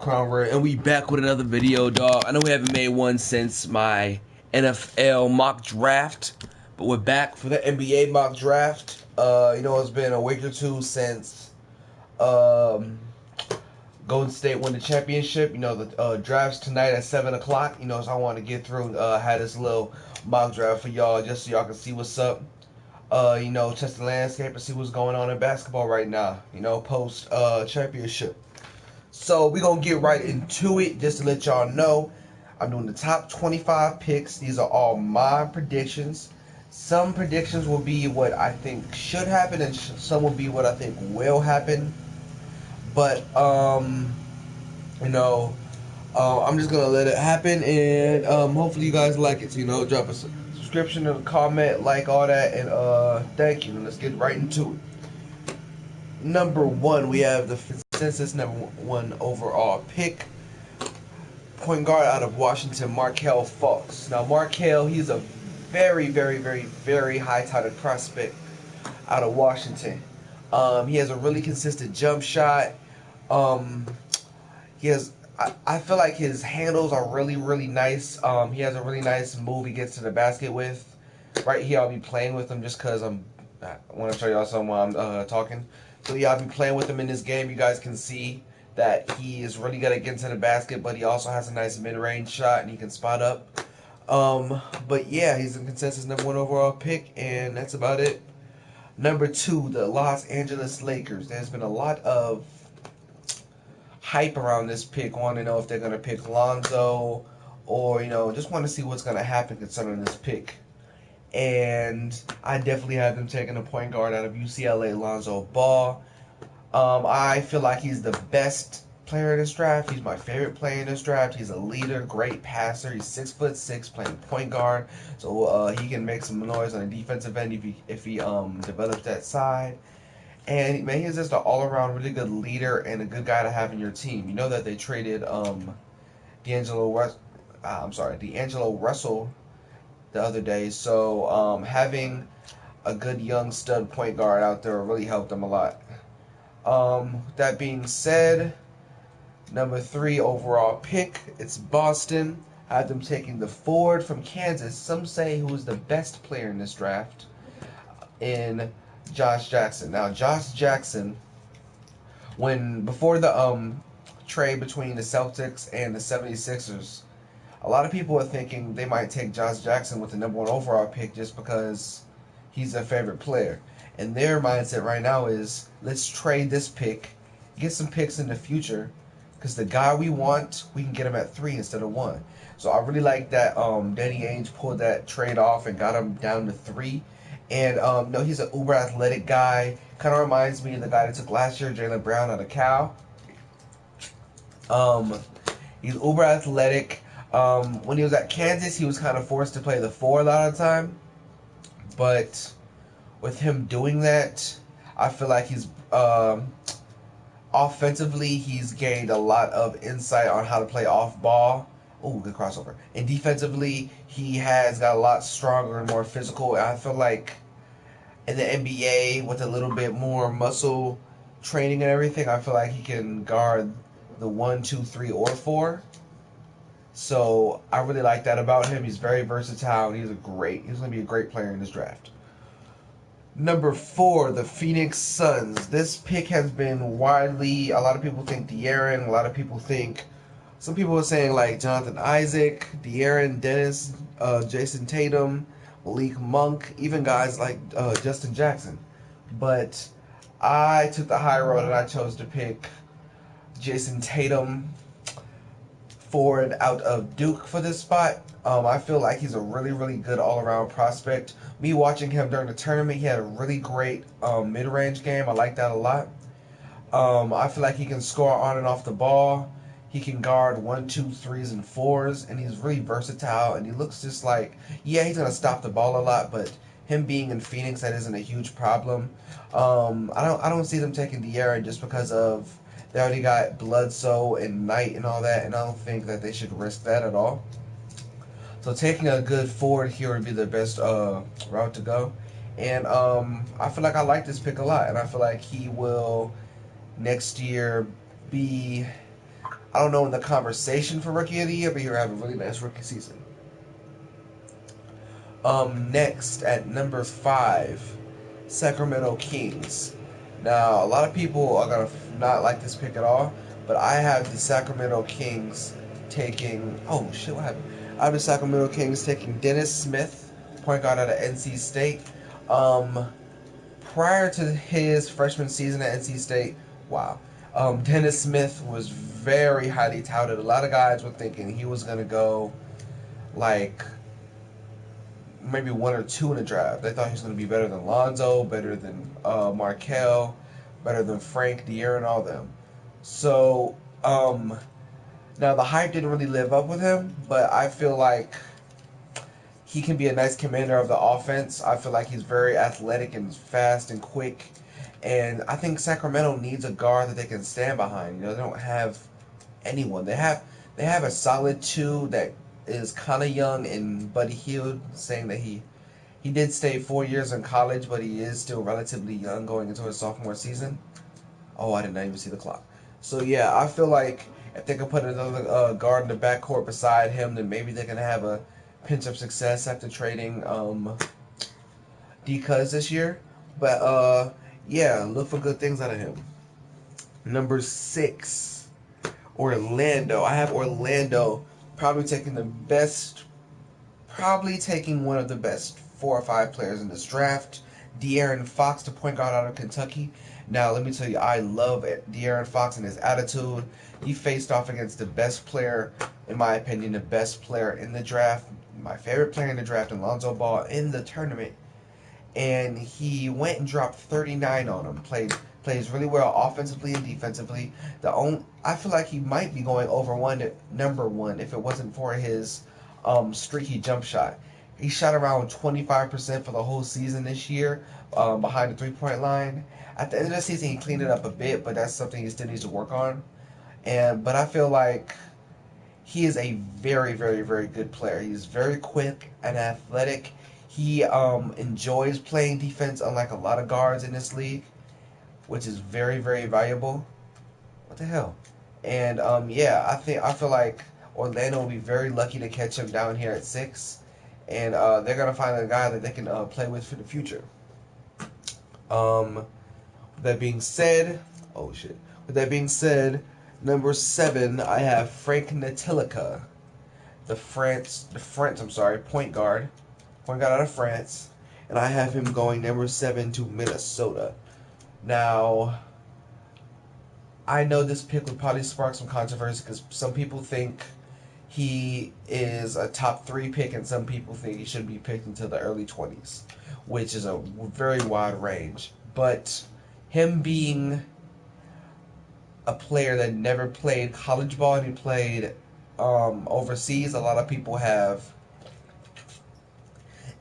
Convert, and we back with another video, dog. I know we haven't made one since my NFL mock draft, but we're back for the NBA mock draft. It's been a week or two since Golden State won the championship. The draft's tonight at 7 o'clock. So I want to get through, had this little mock draft for y'all just so y'all can see what's up. Test the landscape and see what's going on in basketball right now, post championship. So we're going to get right into it. Just to let y'all know, I'm doing the top 25 picks. These are all my predictions. Some predictions will be what I think should happen, and some will be what I think will happen. But, I'm just going to let it happen, and hopefully you guys like it. So, drop a subscription and a comment, like all that, and thank you. And let's get right into it. Number one, we have the consensus number one overall pick, point guard out of Washington, Markelle Fultz. Now, Markelle, he's a very, very, very, very high-touted prospect out of Washington. He has a really consistent jump shot. I feel like his handles are really, really nice. He has a really nice move he gets to the basket with. Right here, I'll be playing with him just because I want to show y'all something while I'm talking. So yeah, I'll be playing with him in this game. You guys can see that he is really good at getting to the basket, but he also has a nice mid-range shot and he can spot up. But yeah, he's a consensus number one overall pick, and that's about it. Number two, the Los Angeles Lakers. There's been a lot of hype around this pick. Want to know if they're going to pick Lonzo or, just want to see what's going to happen concerning this pick. And I definitely have them taking a point guard out of UCLA, Lonzo Ball. I feel like he's the best player in this draft. He's my favorite player in this draft. He's a leader, great passer. He's 6'6", playing point guard, so he can make some noise on the defensive end if he develops that side. And man, he's just an all-around really good leader and a good guy to have in your team. You know that they traded D'Angelo Russell the other day, so having a good young stud point guard out there really helped them a lot. That being said, number three overall pick, it's Boston. I had them taking the forward from Kansas. Some say who is the best player in this draft, in Josh Jackson. Now, Josh Jackson, before the trade between the Celtics and the 76ers, a lot of people are thinking they might take Josh Jackson with the number one overall pick just because he's their favorite player. And their mindset right now is, let's trade this pick, get some picks in the future, because the guy we want, we can get him at 3 instead of 1. So I really like that Danny Ainge pulled that trade off and got him down to 3. And he's an uber athletic guy. Kind of reminds me of the guy that took last year, Jaylen Brown, out of Cal. He's uber athletic. When he was at Kansas, he was kind of forced to play the 4 a lot of the time. But with him doing that, I feel like he's offensively, he's gained a lot of insight on how to play off ball. Oh, good crossover. And defensively, he has got a lot stronger and more physical. And I feel like in the NBA, with a little bit more muscle training and everything, I feel like he can guard the 1, 2, 3, or 4. So I really like that about him. He's very versatile, and he's going to be a great player in this draft. Number 4, the Phoenix Suns. This pick has been a lot of people think De'Aaron, some people are saying like Jonathan Isaac, De'Aaron, Dennis, Jason Tatum, Malik Monk, even guys like Justin Jackson. But I took the high road and I chose to pick Jason Tatum, forward out of Duke, for this spot. I feel like he's a really, really good all-around prospect. Me watching him during the tournament, he had a really great mid-range game. I like that a lot. I feel like he can score on and off the ball. He can guard 1, 2, 3s, and 4s, and he's really versatile. And he looks just like, he's gonna stop the ball a lot, but him being in Phoenix, that isn't a huge problem. I don't see them taking De'Aaron just because of they already got Bledsoe and Knight and all that, and I don't think that they should risk that at all. So taking a good forward here would be the best route to go. And I feel like I like this pick a lot, and I feel like he will next year be I don't know in the conversation for Rookie of the Year, but he'll have a really nice rookie season. Next at number 5, Sacramento Kings. Now, a lot of people are gonna not like this pick at all, but I have the Sacramento Kings taking. Oh shit! What happened? I have the Sacramento Kings taking Dennis Smith, point guard out of NC State. Um, Prior to his freshman season at NC State, wow, Dennis Smith was very highly touted. A lot of guys were thinking he was gonna go like maybe 1 or 2 in the draft. They thought he was going to be better than Lonzo, better than Markel, better than Frank, De'Aaron, all them. So now the hype didn't really live up with him, but I feel like he can be a nice commander of the offense. I feel like he's very athletic and fast and quick, and I think Sacramento needs a guard that they can stand behind. You know, they don't have anyone. They have a solid 2 that is kind of young in Buddy Hield, saying that he did stay 4 years in college, but he is still relatively young going into his sophomore season. Oh, I did not even see the clock. So yeah, I feel like if they could put another guard in the backcourt beside him, then maybe they can have a pinch of success after trading D-Cuz this year. But yeah, look for good things out of him. Number 6, Orlando. I have Orlando probably taking one of the best 4 or 5 players in this draft. De'Aaron Fox, the point guard out of Kentucky. Now, let me tell you, I love De'Aaron Fox and his attitude. He faced off against the best player, in my opinion, the best player in the draft, my favorite player in the draft, Lonzo Ball, in the tournament. And he went and dropped 39 on him. Plays really well offensively and defensively. I feel like he might be going over number one if it wasn't for his streaky jump shot. He shot around 25% for the whole season this year behind the three-point line. At the end of the season, he cleaned it up a bit, but that's something he still needs to work on. But I feel like he is a very, very, very good player. He's very quick and athletic. He enjoys playing defense, unlike a lot of guards in this league, which is very, very valuable. What the hell? And yeah, I feel like Orlando will be very lucky to catch him down here at 6, and they're gonna find a guy that they can play with for the future. That being said, oh shit. With that being said, number 7, I have Frank Ntilikina, point guard out of France, and I have him going number 7 to Minnesota. Now, I know this pick would probably spark some controversy because some people think he is a top 3 pick and some people think he should be picked into the early 20s, which is a very wide range. But him being a player that never played college ball and he played overseas, a lot of people have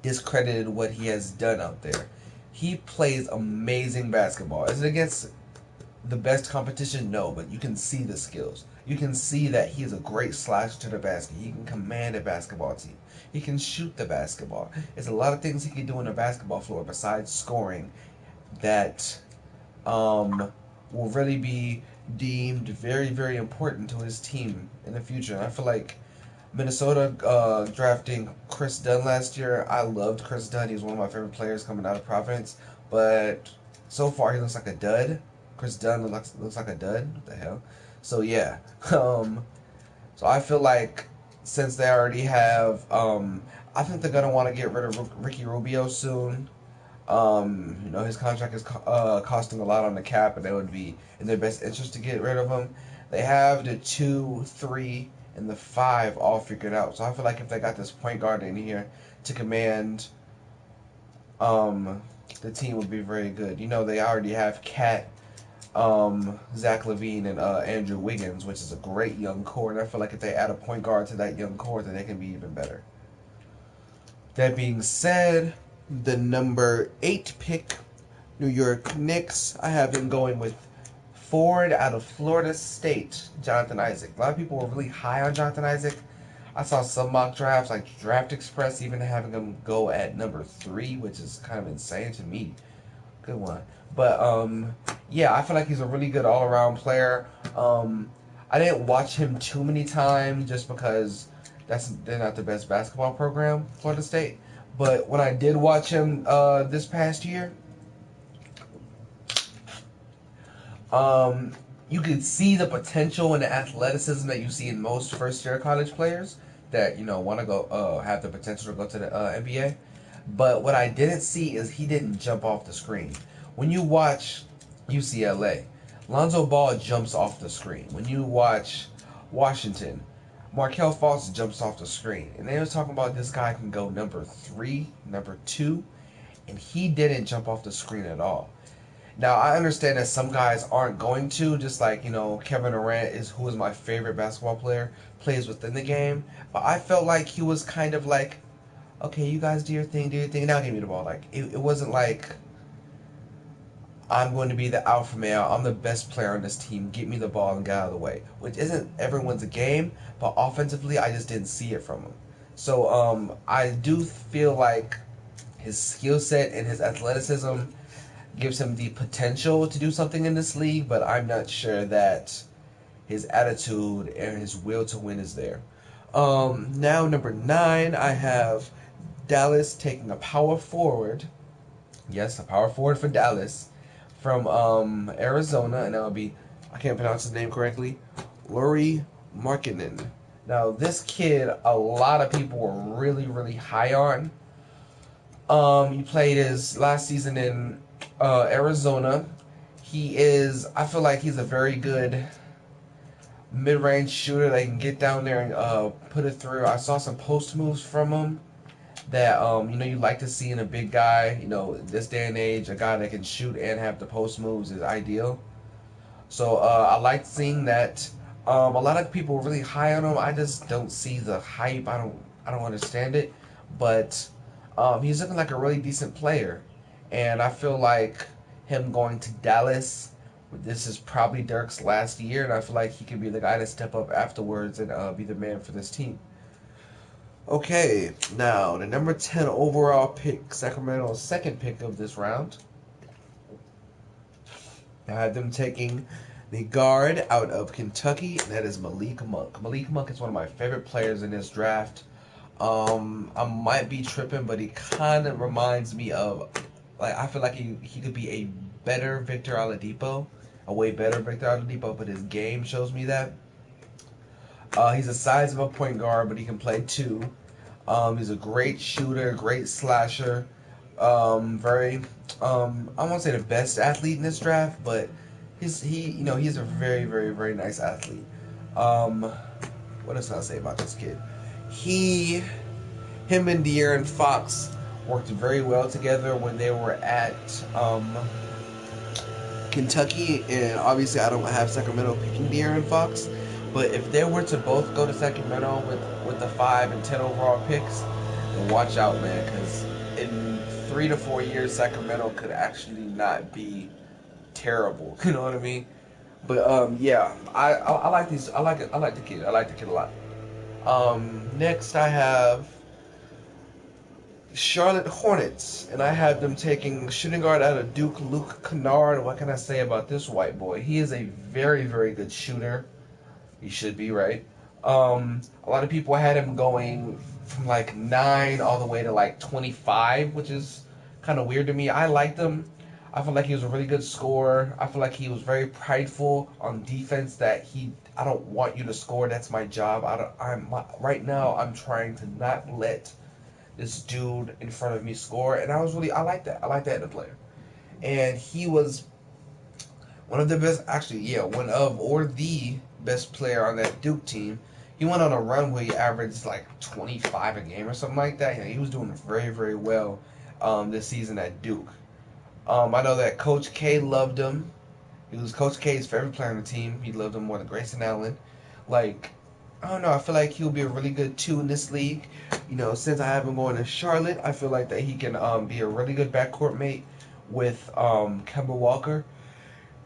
discredited what he has done out there. He plays amazing basketball. Is it against the best competition? No, but you can see the skills. You can see that he is a great slasher to the basket. He can command a basketball team. He can shoot the basketball. There's a lot of things he can do on the basketball floor besides scoring that will really be deemed very, very important to his team in the future. And I feel like Minnesota drafting Chris Dunn last year, I loved Chris Dunn. He was one of my favorite players coming out of Providence. But so far, he looks like a dud. Chris Dunn looks like a dud. What the hell? So, yeah. So I feel like since they already have... I think they're going to want to get rid of Ricky Rubio soon. His contract is costing a lot on the cap, and it would be in their best interest to get rid of him. They have the 2, 3, and the 5 all figured out. So I feel like if they got this point guard in here to command, the team would be very good. They already have Cat, Zach LaVine, and Andrew Wiggins, which is a great young core. And I feel like if they add a point guard to that young core, then they can be even better. That being said, the number 8 pick, New York Knicks, I have him going with forward out of Florida State, Jonathan Isaac. A lot of people were really high on Jonathan Isaac. I saw some mock drafts, like Draft Express, even having him go at number 3, which is kind of insane to me. Good one. But, yeah, I feel like he's a really good all-around player. I I didn't watch him too many times just because they're not the best basketball program, Florida State. But when I did watch him this past year, um, you could see the potential and the athleticism that you see in most first-year college players that want to go have the potential to go to the NBA. But what I didn't see is he didn't jump off the screen. When you watch UCLA, Lonzo Ball jumps off the screen. When you watch Washington, Markel Fultz jumps off the screen. And they were talking about this guy can go number 3, number 2, and he didn't jump off the screen at all. Now I understand that some guys aren't going to, just like Kevin Durant who is my favorite basketball player, plays within the game. But I felt like he was kind of like, okay, you guys do your thing, now give me the ball. Like it wasn't like I'm going to be the alpha male, I'm the best player on this team, get me the ball and get out of the way. Which isn't everyone's game, but offensively I just didn't see it from him. So I do feel like his skill set and his athleticism gives him the potential to do something in this league, but I'm not sure that his attitude and his will to win is there. Now number 9, I have Dallas taking a power forward. Yes, a power forward for Dallas from Arizona, and that would be, I can't pronounce his name correctly, Lauri Markkanen. Now this kid, a lot of people were really, really high on. He played his last season in Arizona. I feel like he's a very good mid-range shooter that can get down there and put it through. I saw some post moves from him that you like to see in a big guy. This day and age, a guy that can shoot and have the post moves is ideal. So I liked seeing that. A lot of people were really high on him. I just don't see the hype. I don't understand it. But he's looking like a really decent player, and I feel like him going to Dallas, this is probably Dirk's last year, and I feel like he could be the guy to step up afterwards and be the man for this team. Okay, now the number 10 overall pick, Sacramento's second pick of this round. I had them taking the guard out of Kentucky, and that is Malik Monk. Malik Monk is one of my favorite players in this draft. I might be tripping, but he kind of reminds me of, like, I feel like he could be a better Victor Oladipo, a way better Victor Oladipo, but his game shows me that. He's the size of a point guard, but he can play 2. He's a great shooter, great slasher. Very, I won't say the best athlete in this draft, but he's a very, very, very nice athlete. What else can I say about this kid? Him and De'Aaron Fox worked very well together when they were at Kentucky, and obviously I don't have Sacramento picking De'Aaron Fox, but if they were to both go to Sacramento with the 5 and 10 overall picks, then watch out, man, because in 3 to 4 years, Sacramento could actually not be terrible. You know what I mean? But yeah, I like these. I like the kid. I like the kid a lot. Next I have Charlotte Hornets, and I have them taking shooting guard out of Duke, Luke Kennard. What can I say about this white boy? He is a very, very good shooter. He should be, right? A lot of people had him going from like 9 all the way to like 25, which is kind of weird to me. I liked him. I feel like he was a really good scorer. I feel like he was very prideful on defense. I don't want you to score. That's my job. Right now. I'm trying to not let this dude in front of me score, and I like that. I like that in a player. And he was one of the best, actually, yeah, one of or the best player on that Duke team. He went on a run where he averaged like 25 a game or something like that. He was doing very, very well this season at Duke. I know that Coach K loved him. He was Coach K's favorite player on the team. He loved him more than Grayson Allen. Like, I don't know. I feel like he'll be a really good 2 in this league. Since I have him going to Charlotte, I feel like that he can be a really good backcourt mate with Kemba Walker.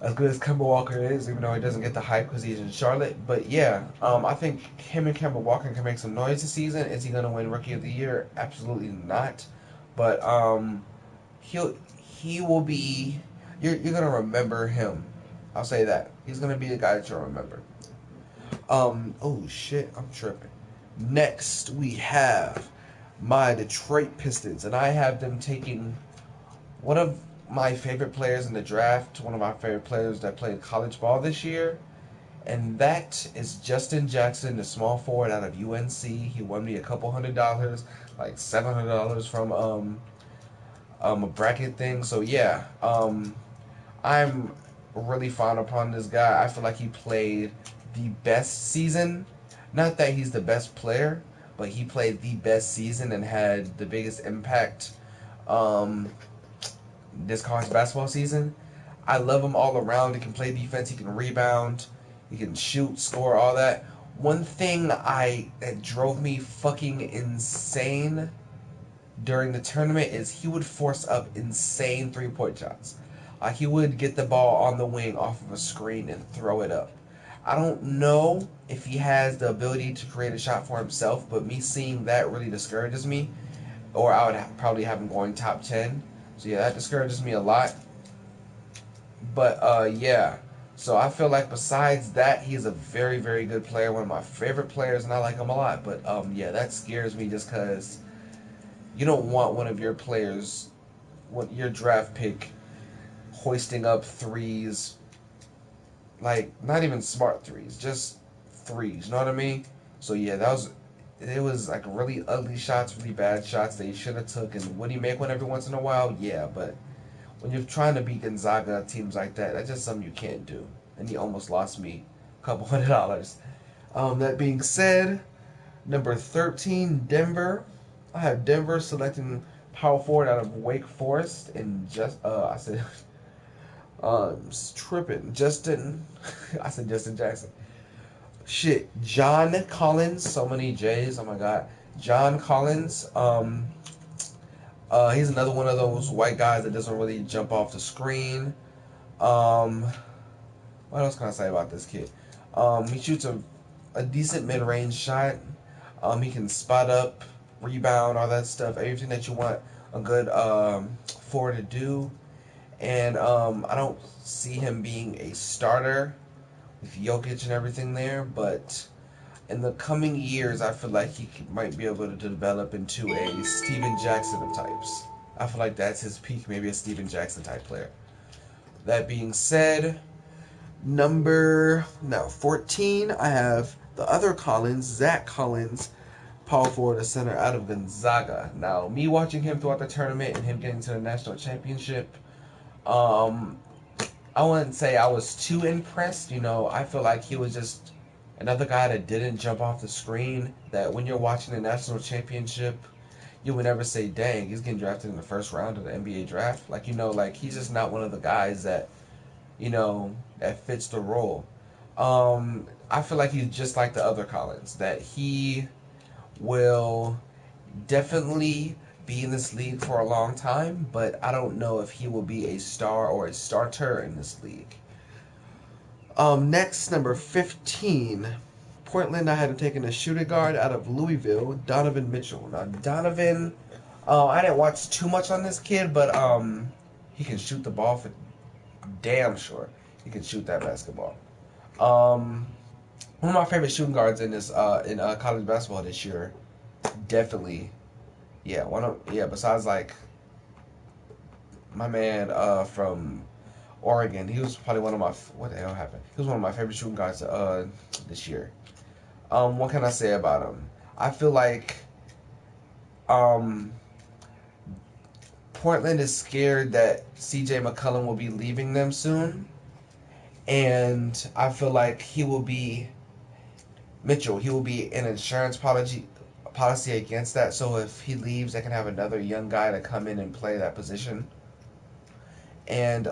As good as Kemba Walker is, even though he doesn't get the hype because he's in Charlotte. But yeah, I think him and Kemba Walker can make some noise this season. Is he going to win Rookie of the Year? Absolutely not. But he will be. You're going to remember him. I'll say that. He's going to be the guy that you'll remember. Oh shit, I'm tripping. Next, we have my Detroit Pistons, and I have them taking one of my favorite players in the draft, one of my favorite players that played college ball this year, and that is Justin Jackson, the small forward out of UNC. He won me a couple $100, like $700 from a bracket thing. So yeah, I'm really fond upon this guy. I feel like he played the best season. Not that he's the best player, but he played the best season and had the biggest impact um, this college basketball season. I love him all around. He can play defense. He can rebound. He can shoot, score, all that. One thing that drove me fucking insane during the tournament is he would force up insane 3-point shots. He would get the ball on the wing off of a screen and throw it up. I don't know if he has the ability to create a shot for himself, but me seeing that really discourages me. Or I would probably have him going top 10. So yeah, that discourages me a lot. But yeah. So I feel like besides that, he's a very, very good player. One of my favorite players, and I like him a lot. But yeah, that scares me just because you don't want one of your players, your draft pick, hoisting up threes, like not even smart threes, just threes. You know what I mean? So yeah, it was like really ugly shots, really bad shots that he should have took. And would he make one every once in a while? Yeah, but when you're trying to beat Gonzaga, teams like that, that's just something you can't do. And he almost lost me a couple $100. That being said, number 13, Denver. I have Denver selecting power forward out of Wake Forest and I said tripping Justin. I said Justin Jackson. Shit, John Collins. So many J's. Oh my god, John Collins. He's another one of those white guys that doesn't really jump off the screen. Um, what else can I say about this kid? He shoots a decent mid-range shot. He can spot up, rebound, all that stuff. Everything that you want a good forward to do. And I don't see him being a starter with Jokic and everything there, but in the coming years, I feel like might be able to develop into a Steven Jackson of types. I feel like that's his peak, maybe a Steven Jackson type player. That being said, number 14, I have the other Collins, Zach Collins, power forward, a center out of Gonzaga. Now, me watching him throughout the tournament and him getting to the national championship, I wouldn't say I was too impressed. You know, I feel like he was just another guy that didn't jump off the screen. That when you're watching the national championship, you would never say, "Dang, he's getting drafted in the first round of the NBA draft." Like like he's just not one of the guys that that fits the role. I feel like he's just like the other Collins. That he will definitely be in this league for a long time, but I don't know if he will be a star or a starter in this league. Next, number 15, Portland. I had him taking a shooting guard out of Louisville, Donovan Mitchell. Now, Donovan, I didn't watch too much on this kid, but he can shoot the ball for damn sure. He can shoot that basketball. One of my favorite shooting guards in college basketball this year, definitely. Yeah, besides like my man from Oregon, he was probably one of my what the hell happened? He was one of my favorite shooting guards this year. What can I say about him? I feel like um Portland is scared that CJ McCollum will be leaving them soon, and I feel like he will be an insurance policy against that. So if he leaves, they can have another young guy to come in and play that position. And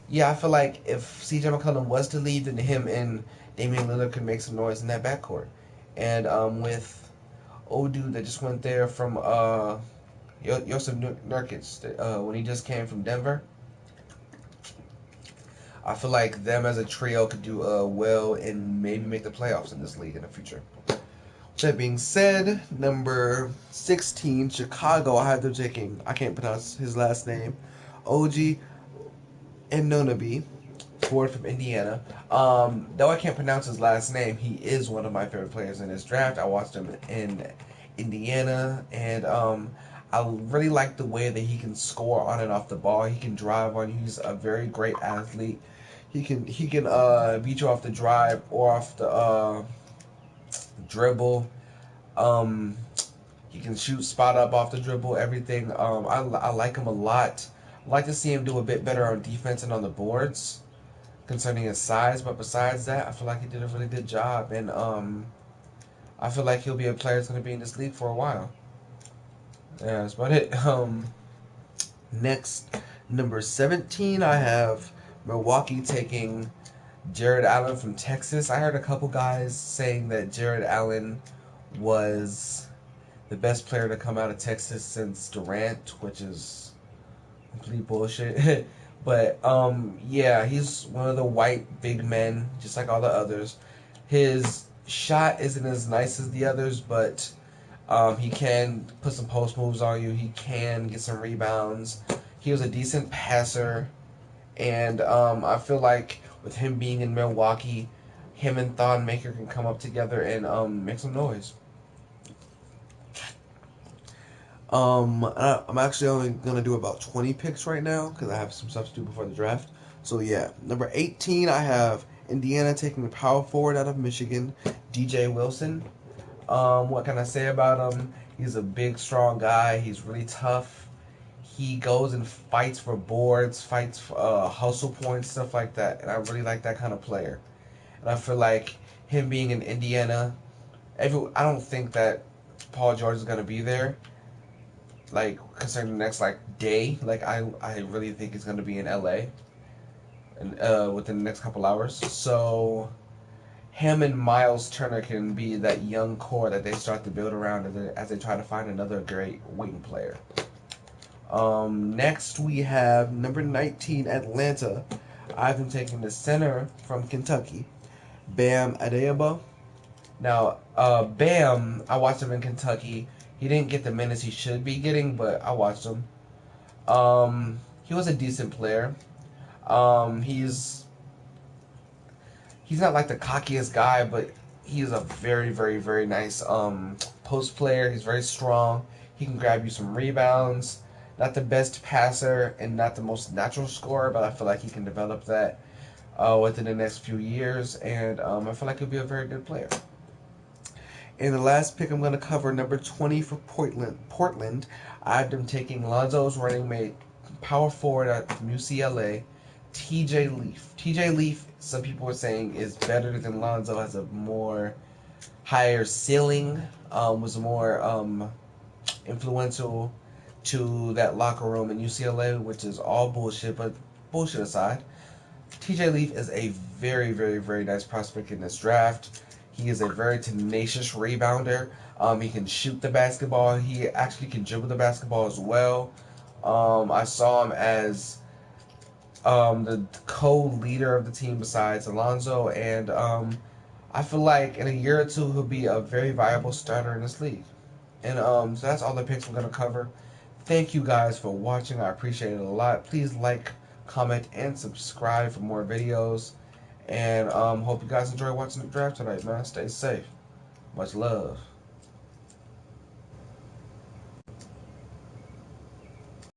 yeah, I feel like if CJ McCollum was to leave, then him and Damian Lillard could make some noise in that backcourt. And with old dude that just went there from Jusuf Nurkic, when he just came from Denver, I feel like them as a trio could do well and maybe make the playoffs in this league in the future. That being said, number 16, Chicago. I have them taking, I can't pronounce his last name, OG Anunoby, Ford from Indiana. Though I can't pronounce his last name, he is one of my favorite players in this draft. I watched him in Indiana, and I really like the way that he can score on and off the ball. He can drive on you. He's a very great athlete. He can beat you off the drive or off the dribble. Um, he can shoot spot up off the dribble. Everything. I like him a lot. I'd like to see him do a bit better on defense and on the boards concerning his size, but besides that, I feel like he did a really good job, and I feel like he'll be a player that's going to be in this league for a while. Yeah, that's about it. Next, number 17, I have Milwaukee taking Jared Allen from Texas. I heard a couple guys saying that Jared Allen was the best player to come out of Texas since Durant, which is complete bullshit. But yeah, he's one of the white big men, just like all the others. His shot isn't as nice as the others, but he can put some post moves on you. He can get some rebounds. He was a decent passer, and I feel like with him being in Milwaukee, him and Thon Maker can come up together and make some noise. I'm actually only gonna do about 20 picks right now because I have some stuff to do before the draft. So yeah, number 18, I have Indiana taking the power forward out of Michigan, DJ Wilson. What can I say about him? He's a big, strong guy. He's really tough. He goes and fights for boards, fights for hustle points, stuff like that. And I really like that kind of player. And I feel like him being in Indiana, I don't think that Paul George is gonna be there. Like concerning the next day, I really think he's gonna be in LA, and within the next couple hours. So him and Miles Turner can be that young core that they start to build around as they try to find another great wing player. Next we have number 19, Atlanta. I've been taking the center from Kentucky, Bam Adebayo. Now, Bam, I watched him in Kentucky. He didn't get the minutes he should be getting, but I watched him. He was a decent player. He's not like the cockiest guy, but he's a very, very, very nice post player. He's very strong. He can grab you some rebounds. Not the best passer and not the most natural scorer, but I feel like he can develop that within the next few years, and I feel like he'll be a very good player. And the last pick I'm going to cover, number 20 for Portland. I've been taking Lonzo's running mate, power forward from UCLA, TJ Leaf. TJ Leaf, some people are saying, is better than Lonzo, has a more higher ceiling, was more influential to that locker room in UCLA, which is all bullshit, but bullshit aside, TJ Leaf is a very, very, very nice prospect in this draft. He is a very tenacious rebounder. He can shoot the basketball. He actually can dribble the basketball as well. I saw him as the co-leader of the team besides Alonzo, and I feel like in a year or two he'll be a very viable starter in this league. And so that's all the picks we're going to cover. Thank you guys for watching. I appreciate it a lot. Please like, comment, and subscribe for more videos. And hope you guys enjoy watching the draft tonight, man. Stay safe. Much love.